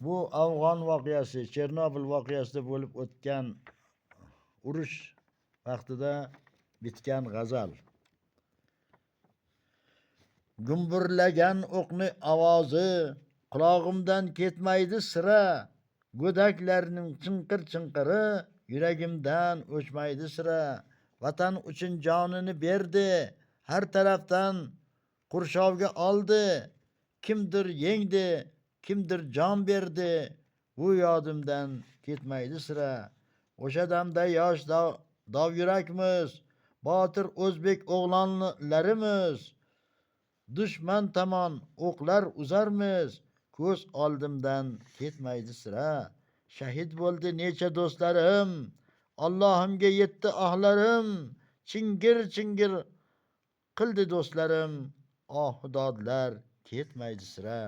Bu Afg'on voqeasi, Chernobil voqeasida bo'lib o'tgan urush vaqtida bitgan g'azal. Gumburlagan o'qni ovozi qulog'imdan ketmaydi sira. Go'daklarning chinqir-chinqiri yuragimdan o'chmaydi sira. Vatan uchun jonini berdi, har tarafdan qurshovga oldi. Kimdir yengdi, kimdir jon berdi, bu yodimdan ketmaydi sira. O'sha damda yosh dovyurakmiz, botir o'zbek o'g'lonlarimiz. Dushman tomon o'qlar uzarmiz, ko'z oldimdan ketmaydi sira. Shahid bo'ldi necha do'stlarim, Allohimga yetdi ohlarim. Chingir-chingir qildi do'stlarim, oh dodlar ketmaydi sira.